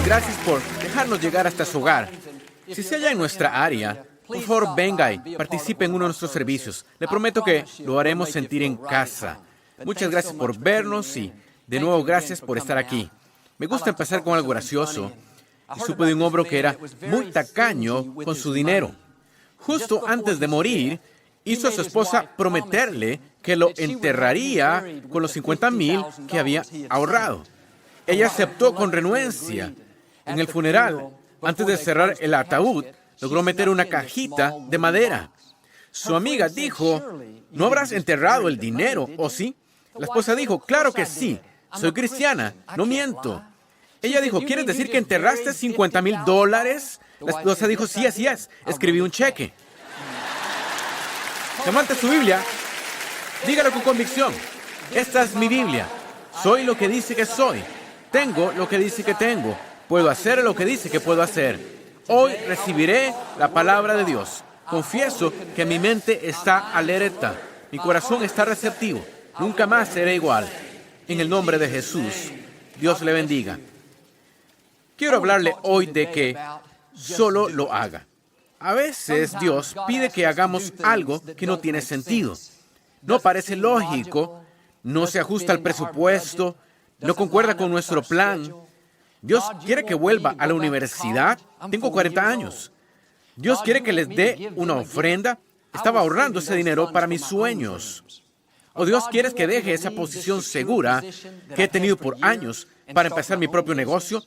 gracias por dejarnos llegar hasta su hogar. Si se halla en nuestra área, por favor venga y participe en uno de nuestros servicios. Le prometo que lo haremos sentir en casa. Muchas gracias por vernos y, de nuevo, gracias por estar aquí. Me gusta empezar con algo gracioso. Y supe de un hombre que era muy tacaño con su dinero. Justo antes de morir, hizo a su esposa prometerle que lo enterraría con los $50,000 que había ahorrado. Ella aceptó con renuencia. En el funeral, antes de cerrar el ataúd, logró meter una cajita de madera. Su amiga dijo, ¿no habrás enterrado el dinero, o sí? La esposa dijo, claro que sí. Soy cristiana, no miento. Ella dijo, ¿quieres decir que enterraste $50,000? La esposa dijo, sí, así es. Escribí un cheque. Levante su Biblia. Dígalo con convicción. Esta es mi Biblia. Soy lo que dice que soy. Tengo lo que dice que tengo. Puedo hacer lo que dice que puedo hacer. Hoy recibiré la palabra de Dios. Confieso que mi mente está alerta. Mi corazón está receptivo. Nunca más seré igual. En el nombre de Jesús, Dios le bendiga. Quiero hablarle hoy de que solo lo haga. A veces Dios pide que hagamos algo que no tiene sentido. No parece lógico, no se ajusta al presupuesto, no concuerda con nuestro plan. Dios quiere que vuelva a la universidad. Tengo 40 años. Dios quiere que les dé una ofrenda. Estaba ahorrando ese dinero para mis sueños. O Dios quiere que deje esa posición segura que he tenido por años para empezar mi propio negocio.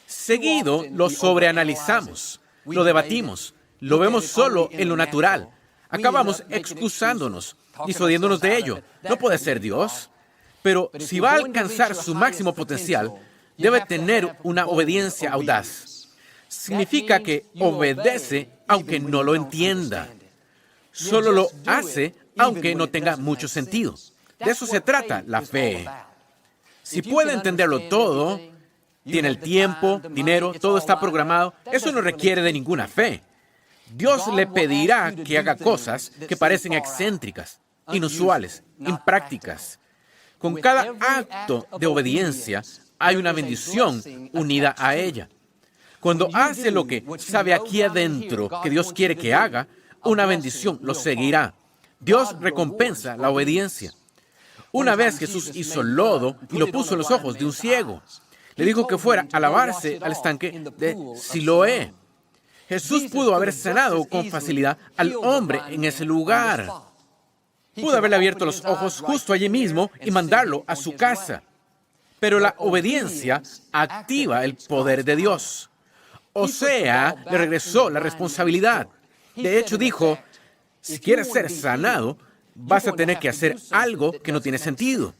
Seguido lo sobreanalizamos, lo debatimos, lo vemos solo en lo natural. Acabamos excusándonos, disuadiéndonos de ello. No puede ser Dios. Pero si va a alcanzar su máximo potencial, debe tener una obediencia audaz. Significa que obedece aunque no lo entienda. Solo lo hace aunque no tenga mucho sentido. De eso se trata la fe. Si puede entenderlo todo, tiene el tiempo, dinero, todo está programado, eso no requiere de ninguna fe. Dios le pedirá que haga cosas que parecen excéntricas, inusuales, imprácticas. Con cada acto de obediencia hay una bendición unida a ella. Cuando hace lo que sabe aquí adentro que Dios quiere que haga, una bendición lo seguirá. Dios recompensa la obediencia. Una vez Jesús hizo lodo y lo puso en los ojos de un ciego. Le dijo que fuera a lavarse al estanque de Siloé. Jesús pudo haber sanado con facilidad al hombre en ese lugar. Pudo haberle abierto los ojos justo allí mismo y mandarlo a su casa. Pero la obediencia activa el poder de Dios. O sea, le regresó la responsabilidad. De hecho, dijo, si quieres ser sanado, vas a tener que hacer algo que no tiene sentido.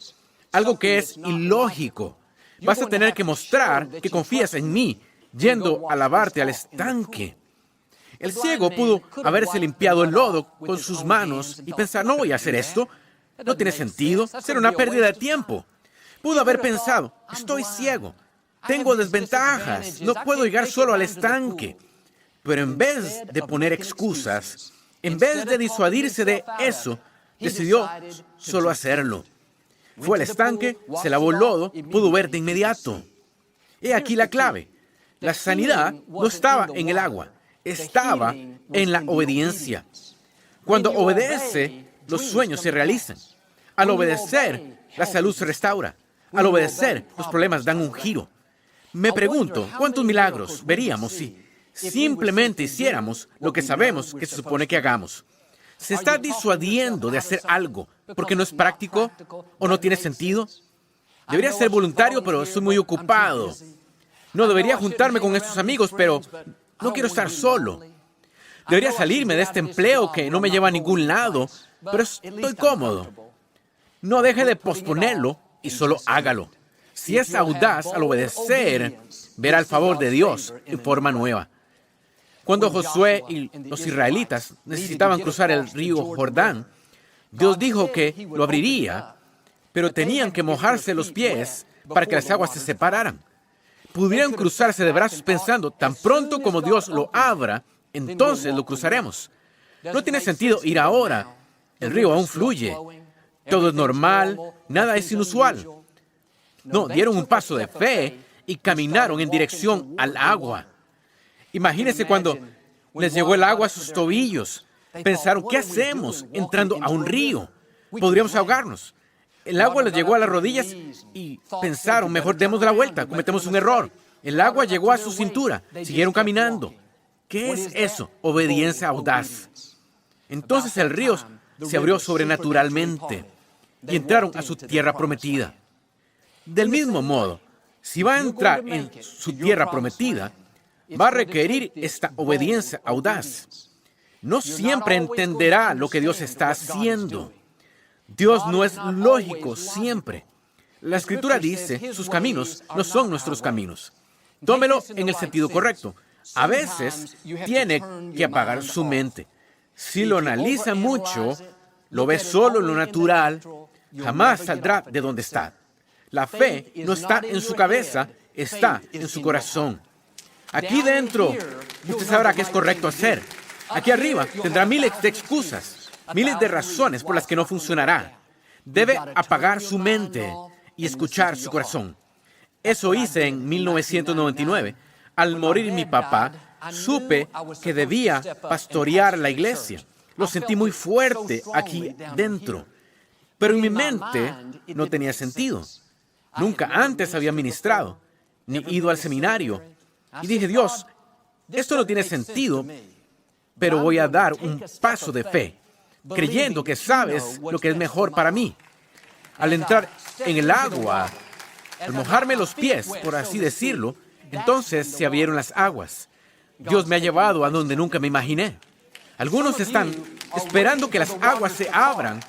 Algo que es ilógico. Vas a tener que mostrar que confías en mí, yendo a lavarte al estanque. El ciego pudo haberse limpiado el lodo con sus manos y pensar, no voy a hacer esto, no tiene sentido, será una pérdida de tiempo. Pudo haber pensado, estoy ciego, tengo desventajas, no puedo llegar solo al estanque. Pero en vez de poner excusas, en vez de disuadirse de eso, decidió solo hacerlo. Fue al estanque, se lavó el lodo, pudo ver de inmediato. He aquí la clave. La sanidad no estaba en el agua, estaba en la obediencia. Cuando obedece, los sueños se realizan. Al obedecer, la salud se restaura. Al obedecer, los problemas dan un giro. Me pregunto, ¿cuántos milagros veríamos si simplemente hiciéramos lo que sabemos que se supone que hagamos? ¿Se está disuadiendo de hacer algo porque no es práctico o no tiene sentido? Debería ser voluntario, pero estoy muy ocupado. No debería juntarme con estos amigos, pero no quiero estar solo. Debería salirme de este empleo que no me lleva a ningún lado, pero estoy cómodo. No deje de posponerlo y solo hágalo. Si es audaz al obedecer, verá el favor de Dios en forma nueva. Cuando Josué y los israelitas necesitaban cruzar el río Jordán, Dios dijo que lo abriría, pero tenían que mojarse los pies para que las aguas se separaran. Pudieran cruzarse de brazos pensando, tan pronto como Dios lo abra, entonces lo cruzaremos. No tiene sentido ir ahora. El río aún fluye. Todo es normal, nada es inusual. No, dieron un paso de fe y caminaron en dirección al agua. Imagínense cuando les llegó el agua a sus tobillos. Pensaron, ¿qué hacemos entrando a un río? Podríamos ahogarnos. El agua les llegó a las rodillas y pensaron, mejor demos la vuelta, cometemos un error. El agua llegó a su cintura, siguieron caminando. ¿Qué es eso? Obediencia audaz. Entonces el río se abrió sobrenaturalmente y entraron a su tierra prometida. Del mismo modo, si va a entrar en su tierra prometida, va a requerir esta obediencia audaz. No siempre entenderá lo que Dios está haciendo. Dios no es lógico siempre. La Escritura dice, sus caminos no son nuestros caminos. Tómelo en el sentido correcto. A veces tiene que apagar su mente. Si lo analiza mucho, lo ve solo en lo natural, jamás saldrá de donde está. La fe no está en su cabeza, está en su corazón. Aquí dentro, usted sabrá qué es correcto hacer. Aquí arriba tendrá miles de excusas, miles de razones por las que no funcionará. Debe apagar su mente y escuchar su corazón. Eso hice en 1999. Al morir mi papá, supe que debía pastorear la iglesia. Lo sentí muy fuerte aquí dentro. Pero en mi mente no tenía sentido. Nunca antes había ministrado, ni ido al seminario. Y dije, Dios, esto no tiene sentido, pero voy a dar un paso de fe, creyendo que sabes lo que es mejor para mí. Al entrar en el agua, al mojarme los pies, por así decirlo, entonces se abrieron las aguas. Dios me ha llevado a donde nunca me imaginé. Algunos están esperando que las aguas se abran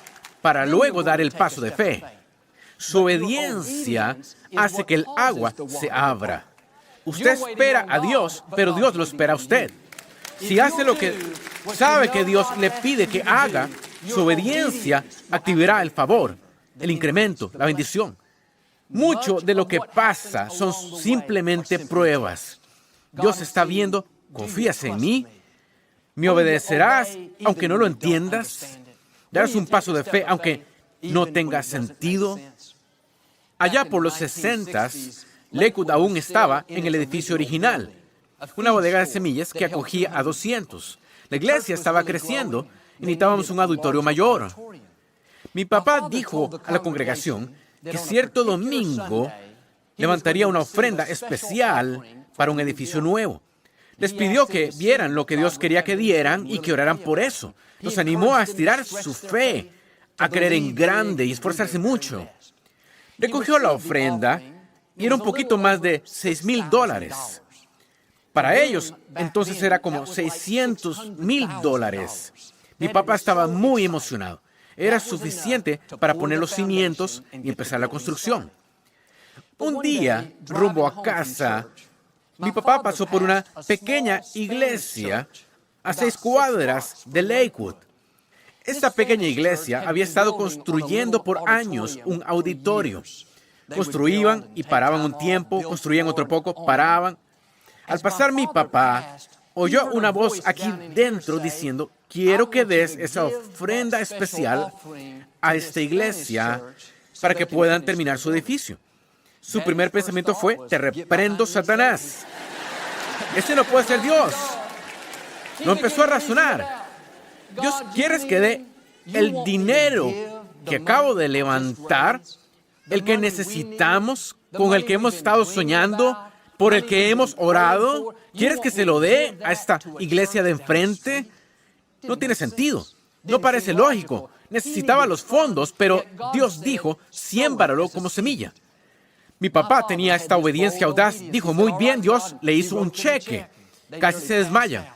para luego dar el paso de fe. Su obediencia hace que el agua se abra. Usted espera a Dios, pero Dios lo espera a usted. Si hace lo que sabe que Dios le pide que haga, su obediencia activará el favor, el incremento, la bendición. Mucho de lo que pasa son simplemente pruebas. Dios está viendo, ¿confías en mí? ¿Me obedecerás aunque no lo entiendas? ¿Darás un paso de fe aunque no tenga sentido? Allá por los 60s, Lakewood aún estaba en el edificio original, una bodega de semillas que acogía a 200. La iglesia estaba creciendo y necesitábamos un auditorio mayor. Mi papá dijo a la congregación que cierto domingo levantaría una ofrenda especial para un edificio nuevo. Les pidió que vieran lo que Dios quería que dieran y que oraran por eso. Los animó a estirar su fe, a creer en grande y esforzarse mucho. Recogió la ofrenda y era un poquito más de $6,000. Para ellos, entonces era como $600,000. Mi papá estaba muy emocionado. Era suficiente para poner los cimientos y empezar la construcción. Un día, rumbo a casa, mi papá pasó por una pequeña iglesia a 6 cuadras de Lakewood. Esta pequeña iglesia había estado construyendo por años un auditorio. Construían y paraban un tiempo, construían otro poco, paraban. Al pasar mi papá, oyó una voz aquí dentro diciendo, quiero que des esa ofrenda especial a esta iglesia para que puedan terminar su edificio. Su primer pensamiento fue, te reprendo, Satanás. Ese no puede ser Dios. Lo empezó a razonar. Dios, ¿quieres que dé el dinero que acabo de levantar, el que necesitamos, con el que hemos estado soñando, por el que hemos orado? ¿Quieres que se lo dé a esta iglesia de enfrente? No tiene sentido. No parece lógico. Necesitaba los fondos, pero Dios dijo, siémbralo como semilla. Mi papá tenía esta obediencia audaz. Dijo, muy bien, Dios le hizo un cheque. Casi se desmaya.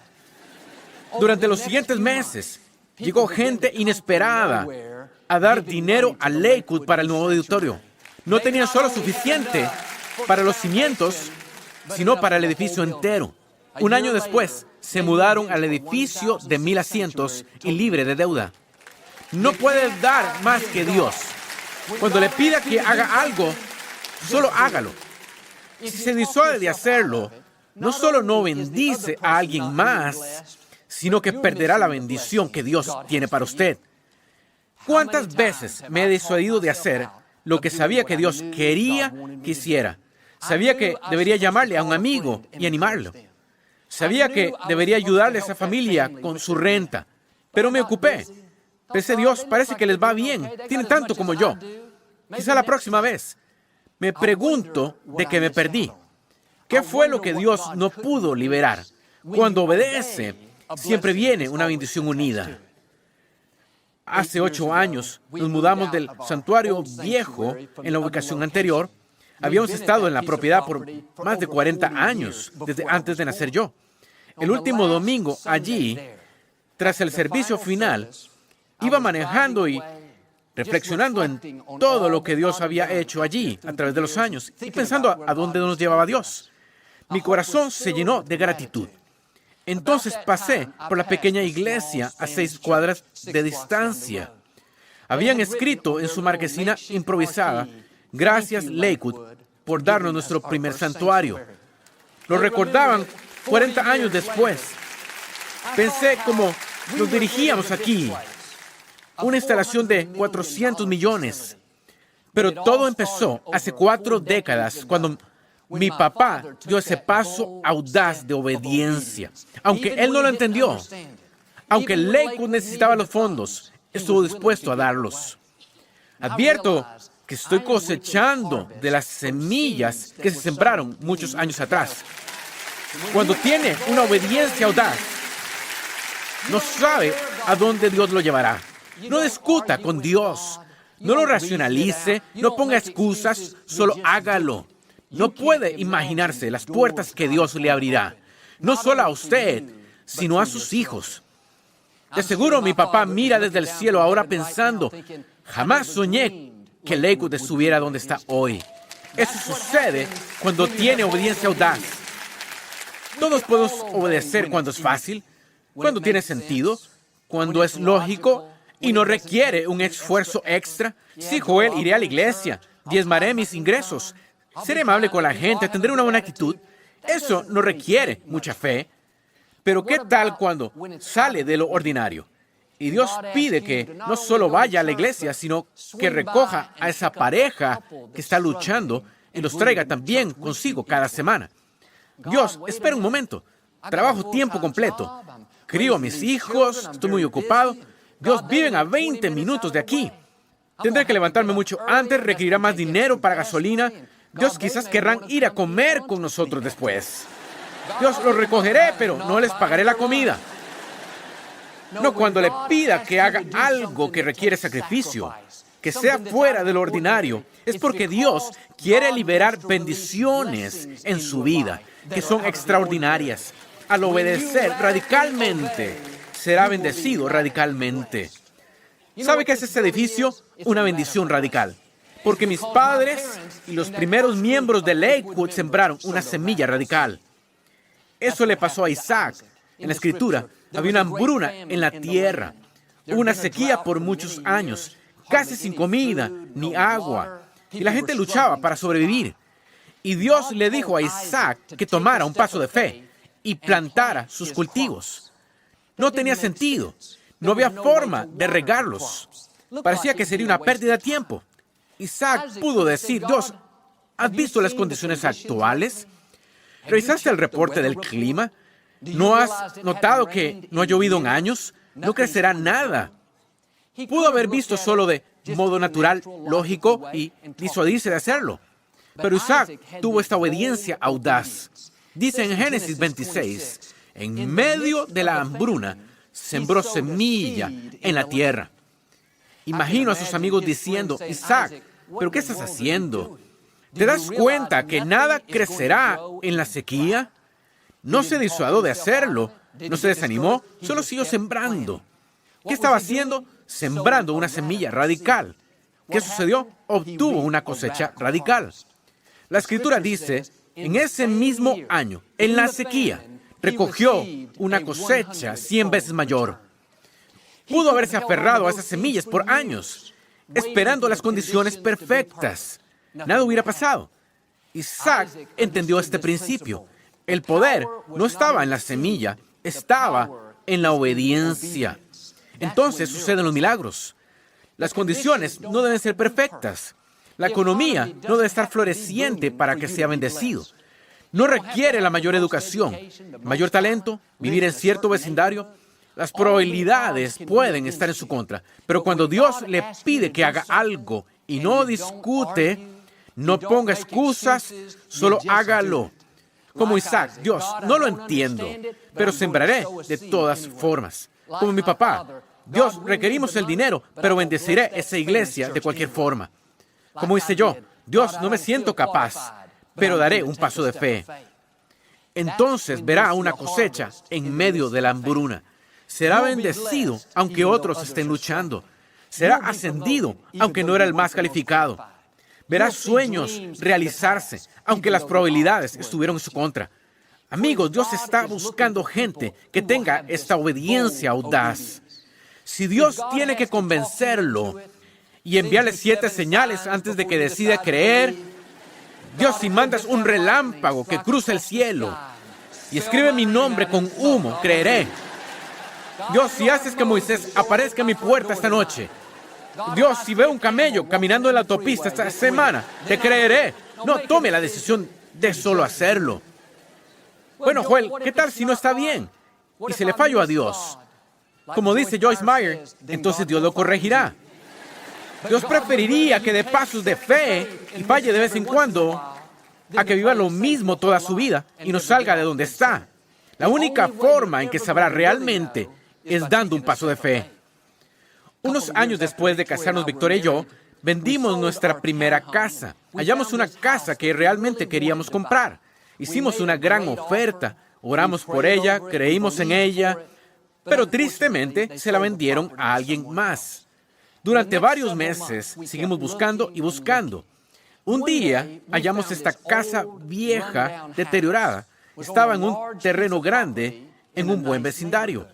Durante los siguientes meses, llegó gente inesperada a dar dinero a Lakewood para el nuevo auditorio. No tenían solo suficiente para los cimientos, sino para el edificio entero. Un año después, se mudaron al edificio de 1,000 asientos y libre de deuda. No puede dar más que Dios. Cuando le pida que haga algo, solo hágalo. Y si se disuade de hacerlo, no solo no bendice a alguien más, sino que perderá la bendición que Dios tiene para usted. ¿Cuántas veces me he disuadido de hacer lo que sabía que Dios quería que hiciera, Sabía que debería llamarle a un amigo y animarlo. Sabía que debería ayudarle a esa familia con su renta. Pero me ocupé. Pensé, Dios, parece que les va bien. Tienen tanto como yo. Quizá la próxima vez. Me pregunto de qué me perdí. ¿Qué fue lo que Dios no pudo liberar? Cuando obedece, siempre viene una bendición unida. Hace 8 años nos mudamos del santuario viejo en la ubicación anterior. Habíamos estado en la propiedad por más de 40 años, desde antes de nacer yo. El último domingo allí, tras el servicio final, iba manejando y reflexionando en todo lo que Dios había hecho allí a través de los años y pensando a dónde nos llevaba Dios. Mi corazón se llenó de gratitud. Entonces pasé por la pequeña iglesia a 6 cuadras de distancia. Habían escrito en su marquesina improvisada, "Gracias, Lakewood, por darnos nuestro primer santuario". Lo recordaban 40 años después. Pensé cómo nos dirigíamos aquí. Una instalación de 400 millones. Pero todo empezó hace 4 décadas, cuando mi papá dio ese paso audaz de obediencia. Aunque él no lo entendió, aunque Lakewood necesitaba los fondos, estuvo dispuesto a darlos. Advierto que estoy cosechando de las semillas que se sembraron muchos años atrás. Cuando tiene una obediencia audaz, no sabe a dónde Dios lo llevará. No discuta con Dios. No lo racionalice. No ponga excusas. Solo hágalo. No puede imaginarse las puertas que Dios le abrirá. No solo a usted, sino a sus hijos. De seguro mi papá mira desde el cielo ahora pensando, jamás soñé que Lakewood estuviera donde está hoy. Eso sucede cuando tiene obediencia audaz. Todos podemos obedecer cuando es fácil, cuando tiene sentido, cuando es lógico y no requiere un esfuerzo extra. Sí, Joel, iré a la iglesia, diezmaré mis ingresos, seré amable con la gente, tendré una buena actitud. Eso no requiere mucha fe. Pero ¿qué tal cuando sale de lo ordinario? Y Dios pide que no solo vaya a la iglesia, sino que recoja a esa pareja que está luchando y los traiga también consigo cada semana. Dios, espera un momento. Trabajo tiempo completo. Crío a mis hijos, estoy muy ocupado. Dios, viven a 20 minutos de aquí. Tendré que levantarme mucho antes, requerirá más dinero para gasolina. Dios, quizás querrán ir a comer con nosotros después. Dios, los recogeré, pero no les pagaré la comida. No, cuando le pida que haga algo que requiere sacrificio, que sea fuera de lo ordinario, es porque Dios quiere liberar bendiciones en su vida, que son extraordinarias. Al obedecer radicalmente, será bendecido radicalmente. ¿Sabe qué es este edificio? Una bendición radical. Porque mis padres y los primeros miembros de Lakewood sembraron una semilla radical. Eso le pasó a Isaac. En la Escritura, había una hambruna en la tierra, una sequía por muchos años, casi sin comida ni agua, y la gente luchaba para sobrevivir. Y Dios le dijo a Isaac que tomara un paso de fe y plantara sus cultivos. No tenía sentido, no había forma de regarlos. Parecía que sería una pérdida de tiempo. Isaac pudo decir, Dios, ¿has visto las condiciones actuales? ¿Revisaste el reporte del clima? ¿No has notado que no ha llovido en años? No crecerá nada. Pudo haber visto solo de modo natural, lógico, y disuadirse de hacerlo. Pero Isaac tuvo esta obediencia audaz. Dice en Génesis 26, en medio de la hambruna, sembró semilla en la tierra. Imagino a sus amigos diciendo, Isaac, ¿pero qué estás haciendo? ¿Te das cuenta que nada crecerá en la sequía? No se disuadió de hacerlo, no se desanimó, solo siguió sembrando. ¿Qué estaba haciendo? Sembrando una semilla radical. ¿Qué sucedió? Obtuvo una cosecha radical. La Escritura dice, en ese mismo año, en la sequía, recogió una cosecha 100 veces mayor. Pudo haberse aferrado a esas semillas por años, esperando las condiciones perfectas. Nada hubiera pasado. Isaac entendió este principio. El poder no estaba en la semilla, estaba en la obediencia. Entonces suceden los milagros. Las condiciones no deben ser perfectas. La economía no debe estar floreciente para que sea bendecido. No requiere la mayor educación, mayor talento, vivir en cierto vecindario. Las probabilidades pueden estar en su contra, pero cuando Dios le pide que haga algo y no discute, no ponga excusas, solo hágalo. Como Isaac, Dios, no lo entiendo, pero sembraré de todas formas. Como mi papá, Dios, requerimos el dinero, pero bendeciré esa iglesia de cualquier forma. Como hice yo, Dios, no me siento capaz, pero daré un paso de fe. Entonces verá una cosecha en medio de la hambruna. Será bendecido aunque otros estén luchando. Será ascendido aunque no era el más calificado. Verá sueños realizarse aunque las probabilidades estuvieron en su contra. Amigos, Dios está buscando gente que tenga esta obediencia audaz. Si Dios tiene que convencerlo y enviarle 7 señales antes de que decida creer, Dios, si mandas un relámpago que cruce el cielo y escribe mi nombre con humo, creeré. Dios, si haces que Moisés aparezca en mi puerta esta noche, Dios, si veo un camello caminando en la autopista esta semana, te creeré. No tome la decisión de solo hacerlo. Bueno, Joel, ¿qué tal si no está bien? Y se le falló a Dios. Como dice Joyce Meyer, entonces Dios lo corregirá. Dios preferiría que dé pasos de fe y falle de vez en cuando a que viva lo mismo toda su vida y no salga de donde está. La única forma en que sabrá realmente es dando un paso de fe. Unos años después de casarnos, Victoria y yo, vendimos nuestra primera casa. Hallamos una casa que realmente queríamos comprar. Hicimos una gran oferta, oramos por ella, creímos en ella, pero tristemente se la vendieron a alguien más. Durante varios meses seguimos buscando y buscando. Un día hallamos esta casa vieja, deteriorada. Estaba en un terreno grande, en un buen vecindario.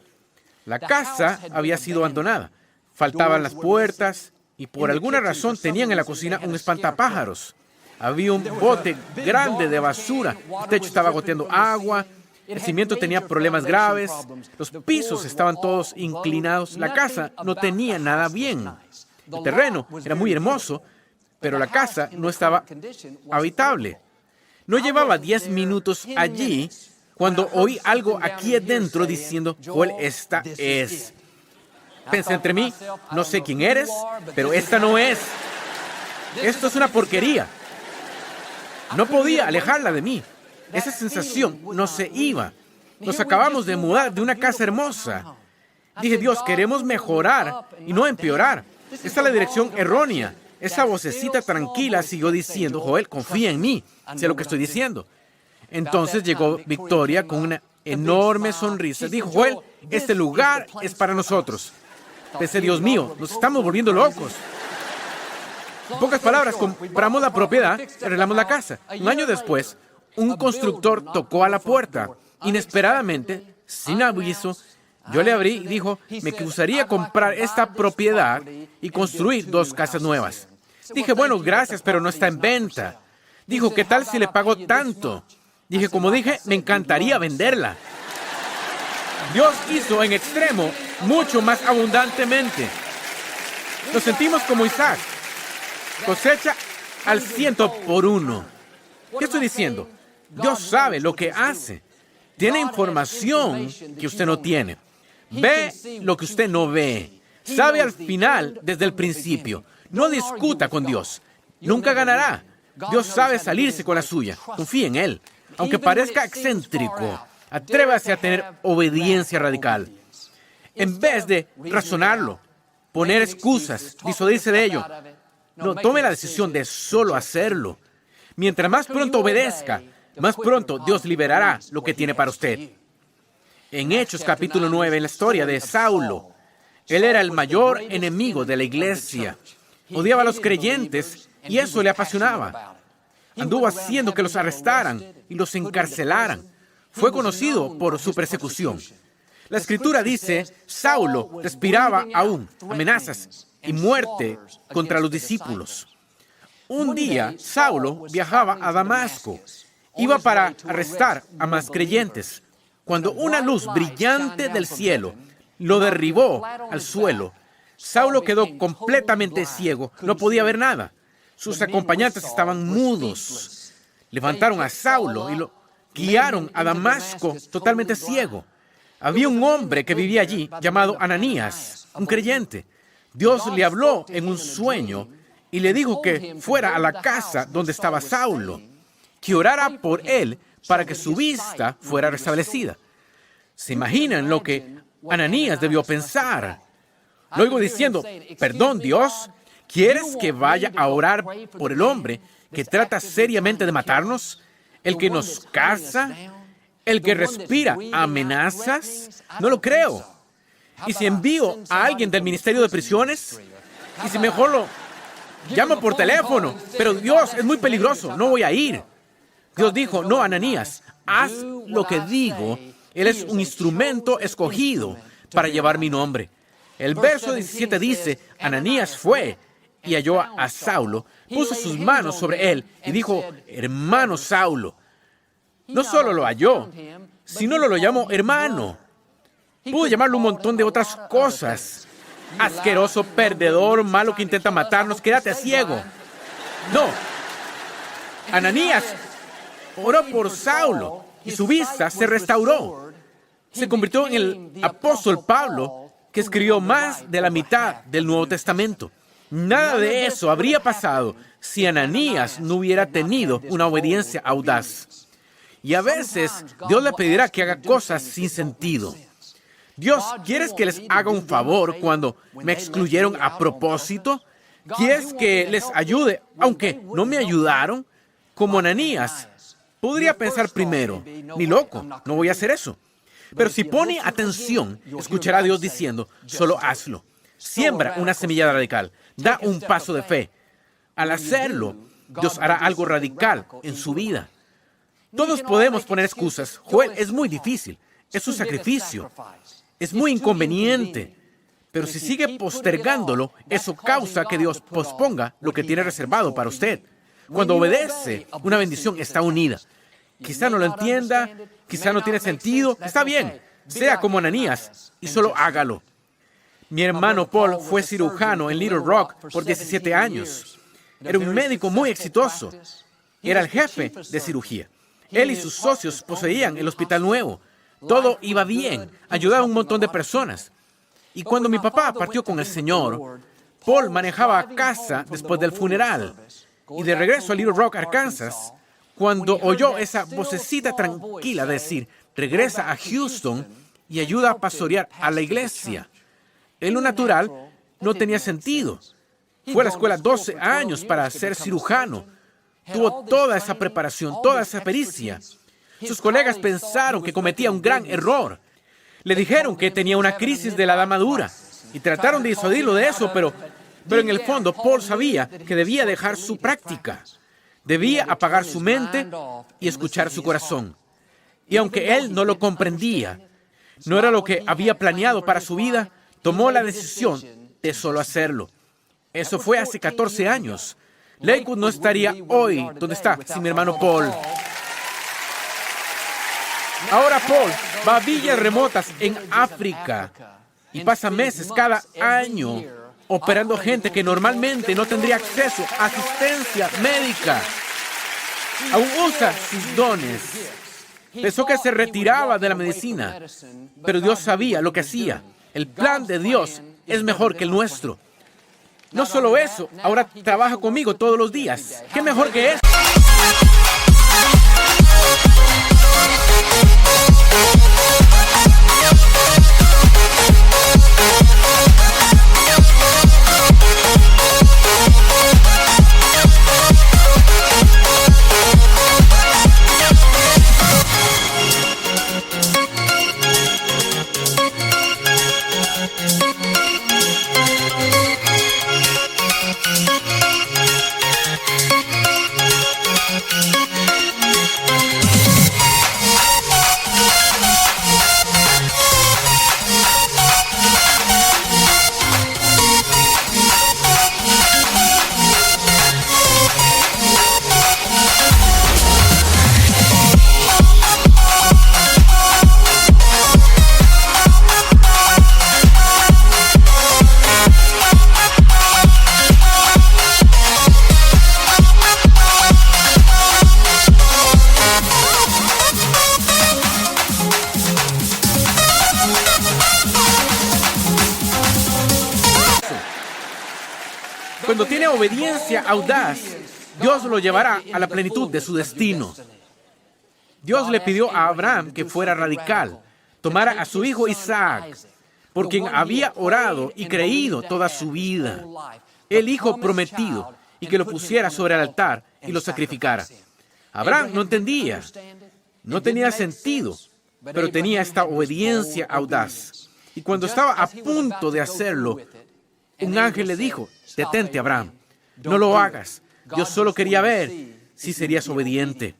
La casa había sido abandonada. Faltaban las puertas y por alguna razón tenían en la cocina un espantapájaros. Había un bote grande de basura. El techo estaba goteando agua. El cimiento tenía problemas graves. Los pisos estaban todos inclinados. La casa no tenía nada bien. El terreno era muy hermoso, pero la casa no estaba habitable. No llevaba 10 minutos allí cuando oí algo aquí adentro diciendo, Joel, esta es. Pensé entre mí, no sé quién eres, pero esta no es. Esto es una porquería. No podía alejarla de mí. Esa sensación no se iba. Nos acabamos de mudar de una casa hermosa. Dije, Dios, queremos mejorar y no empeorar. Esta es la dirección errónea. Esa vocecita tranquila siguió diciendo, Joel, confía en mí. Sé lo que estoy diciendo. Entonces llegó Victoria con una enorme sonrisa. Dijo, Joel, este lugar es para nosotros. Pensé, Dios mío, nos estamos volviendo locos. En pocas palabras, compramos la propiedad y arreglamos la casa. Un año después, un constructor tocó a la puerta. Inesperadamente, sin aviso, yo le abrí y dijo, me gustaría comprar esta propiedad y construir 2 casas nuevas. Dije, bueno, gracias, pero no está en venta. Dijo, ¿qué tal si le pago tanto? Dije, como dije, me encantaría venderla. Dios hizo en extremo mucho más abundantemente. Nos sentimos como Isaac. Cosecha al 100 por 1. ¿Qué estoy diciendo? Dios sabe lo que hace. Tiene información que usted no tiene. Ve lo que usted no ve. Sabe al final desde el principio. No discuta con Dios. Nunca ganará. Dios sabe salirse con la suya. Confíe en Él. Aunque parezca excéntrico, atrévase a tener obediencia radical. En vez de razonarlo, poner excusas, disuadirse de ello, no, tome la decisión de solo hacerlo. Mientras más pronto obedezca, más pronto Dios liberará lo que tiene para usted. En Hechos capítulo 9, en la historia de Saulo, él era el mayor enemigo de la iglesia. Odiaba a los creyentes y eso le apasionaba. Anduvo haciendo que los arrestaran y los encarcelaran. Fue conocido por su persecución. La Escritura dice, Saulo respiraba aún amenazas y muerte contra los discípulos. Un día, Saulo viajaba a Damasco. Iba para arrestar a más creyentes. Cuando una luz brillante del cielo lo derribó al suelo, Saulo quedó completamente ciego. No podía ver nada. Sus acompañantes estaban mudos. Levantaron a Saulo y lo guiaron a Damasco totalmente ciego. Había un hombre que vivía allí llamado Ananías, un creyente. Dios le habló en un sueño y le dijo que fuera a la casa donde estaba Saulo, que orara por él para que su vista fuera restablecida. ¿Se imaginan lo que Ananías debió pensar? Lo oigo diciendo: perdón, Dios, ¿quieres que vaya a orar por el hombre que trata seriamente de matarnos? ¿El que nos caza? ¿El que respira amenazas? No lo creo. ¿Y si envío a alguien del Ministerio de Prisiones? ¿Y si mejor lo llamo por teléfono? Pero Dios, es muy peligroso, no voy a ir. Dios dijo: no, Ananías, haz lo que digo. Él es un instrumento escogido para llevar mi nombre. El verso 17 dice: Ananías fue y halló a Saulo, puso sus manos sobre él y dijo: hermano Saulo. No solo lo halló, sino lo llamó hermano. Pudo llamarlo un montón de otras cosas. Asqueroso, perdedor, malo que intenta matarnos, quédate ciego. No. Ananías oró por Saulo y su vista se restauró. Se convirtió en el apóstol Pablo, que escribió más de la mitad del Nuevo Testamento. Nada de eso habría pasado si Ananías no hubiera tenido una obediencia audaz. Y a veces Dios le pedirá que haga cosas sin sentido. Dios, ¿quieres que les haga un favor cuando me excluyeron a propósito? ¿Quieres que les ayude aunque no me ayudaron? Como Ananías, podría pensar primero: ni loco, no voy a hacer eso. Pero si pone atención, escuchará a Dios diciendo: solo hazlo. Siembra una semilla radical. Da un paso de fe. Al hacerlo, Dios hará algo radical en su vida. Todos podemos poner excusas. Joel, es muy difícil. Es un sacrificio. Es muy inconveniente. Pero si sigue postergándolo, eso causa que Dios posponga lo que tiene reservado para usted. Cuando obedece, una bendición está unida. Quizá no lo entienda, quizá no tiene sentido. Está bien, sea como Ananías y solo hágalo. Mi hermano Paul fue cirujano en Little Rock por 17 años. Era un médico muy exitoso. Era el jefe de cirugía. Él y sus socios poseían el hospital nuevo. Todo iba bien. Ayudaba a un montón de personas. Y cuando mi papá partió con el Señor, Paul manejaba a casa después del funeral. Y de regreso a Little Rock, Arkansas, cuando oyó esa vocecita tranquila decir: regresa a Houston y ayuda a pastorear a la iglesia. En lo natural, no tenía sentido. Fue a la escuela 12 años para ser cirujano. Tuvo toda esa preparación, toda esa pericia. Sus colegas pensaron que cometía un gran error. Le dijeron que tenía una crisis de la edad madura y trataron de disuadirlo de eso, pero en el fondo Paul sabía que debía dejar su práctica. Debía apagar su mente y escuchar su corazón. Y aunque él no lo comprendía, no era lo que había planeado para su vida, tomó la decisión de solo hacerlo. Eso fue hace 14 años. Lakewood no estaría hoy donde está sin mi hermano Paul. Ahora Paul va a villas remotas en África y pasa meses cada año operando gente que normalmente no tendría acceso a asistencia médica. Aún usa sus dones. Pensó que se retiraba de la medicina, pero Dios sabía lo que hacía. El plan de Dios es mejor que el nuestro. No solo eso, ahora trabaja conmigo todos los días. ¿Qué mejor que eso? Cuando tiene obediencia audaz, Dios lo llevará a la plenitud de su destino. Dios le pidió a Abraham que fuera radical, tomara a su hijo Isaac, por quien había orado y creído toda su vida, el hijo prometido, y que lo pusiera sobre el altar y lo sacrificara. Abraham no entendía, no tenía sentido, pero tenía esta obediencia audaz. Y cuando estaba a punto de hacerlo, un ángel le dijo: detente, Abraham, no lo hagas. Yo solo quería ver si serías obediente.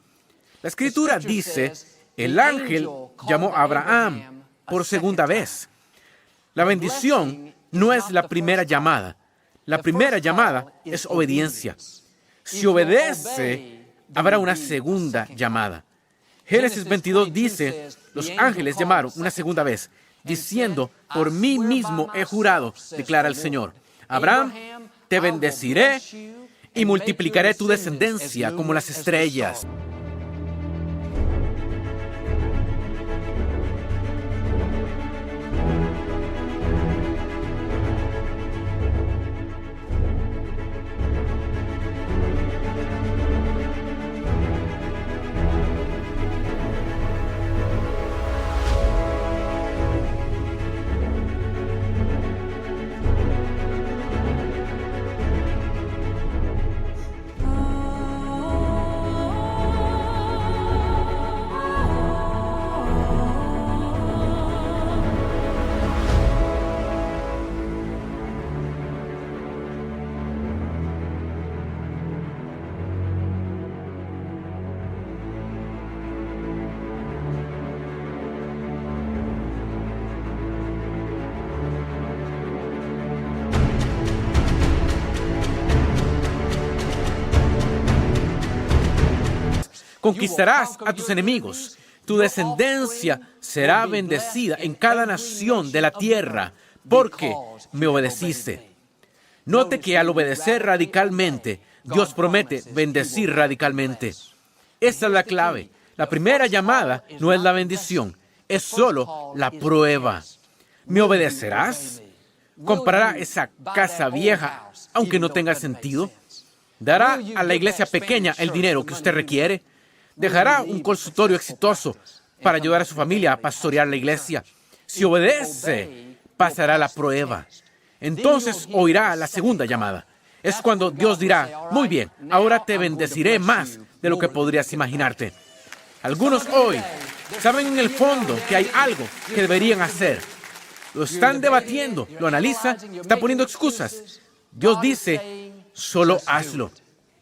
La Escritura dice: el ángel llamó a Abraham por segunda vez. La bendición no es la primera llamada. La primera llamada es obediencia. Si obedece, habrá una segunda llamada. Génesis 22 dice: los ángeles llamaron una segunda vez, diciendo: por mí mismo he jurado, declara el Señor. Abraham, te bendeciré y multiplicaré tu descendencia como las estrellas. Conquistarás a tus enemigos. Tu descendencia será bendecida en cada nación de la tierra, porque me obedeciste. Note que al obedecer radicalmente, Dios promete bendecir radicalmente. Esta es la clave. La primera llamada no es la bendición, es solo la prueba. ¿Me obedecerás? ¿Comprará esa casa vieja, aunque no tenga sentido? ¿Dará a la iglesia pequeña el dinero que usted requiere? ¿Dejará un consultorio exitoso para ayudar a su familia a pastorear la iglesia? Si obedece, pasará la prueba. Entonces oirá la segunda llamada. Es cuando Dios dirá: muy bien, ahora te bendeciré más de lo que podrías imaginarte. Algunos hoy saben en el fondo que hay algo que deberían hacer. Lo están debatiendo, lo analizan, están poniendo excusas. Dios dice: solo hazlo.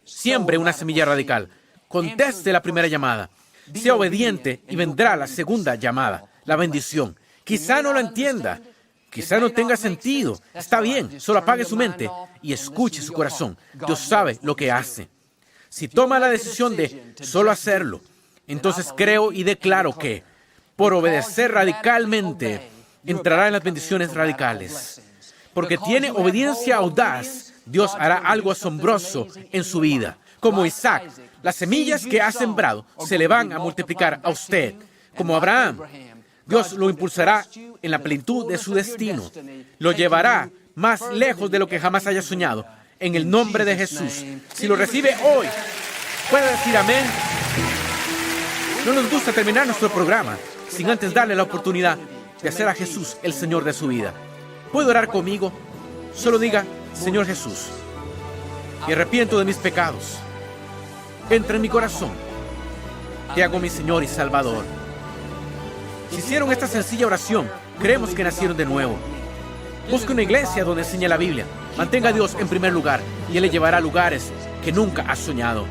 Siembre una semilla radical. Conteste la primera llamada. Sea obediente y vendrá la segunda llamada, la bendición. Quizá no lo entienda, quizá no tenga sentido. Está bien, solo apague su mente y escuche su corazón. Dios sabe lo que hace. Si toma la decisión de solo hacerlo, entonces creo y declaro que, por obedecer radicalmente, entrará en las bendiciones radicales. Porque tiene obediencia audaz, Dios hará algo asombroso en su vida. Como Isaac, las semillas que ha sembrado se le van a multiplicar a usted. Como Abraham, Dios lo impulsará en la plenitud de su destino. Lo llevará más lejos de lo que jamás haya soñado. En el nombre de Jesús. Si lo recibe hoy, puede decir amén. No nos gusta terminar nuestro programa sin antes darle la oportunidad de hacer a Jesús el Señor de su vida. ¿Puede orar conmigo? Solo diga: Señor Jesús, me arrepiento de mis pecados. Entra en mi corazón. Te hago mi Señor y Salvador. Si hicieron esta sencilla oración, creemos que nacieron de nuevo. Busque una iglesia donde enseñe la Biblia. Mantenga a Dios en primer lugar y Él le llevará a lugares que nunca has soñado.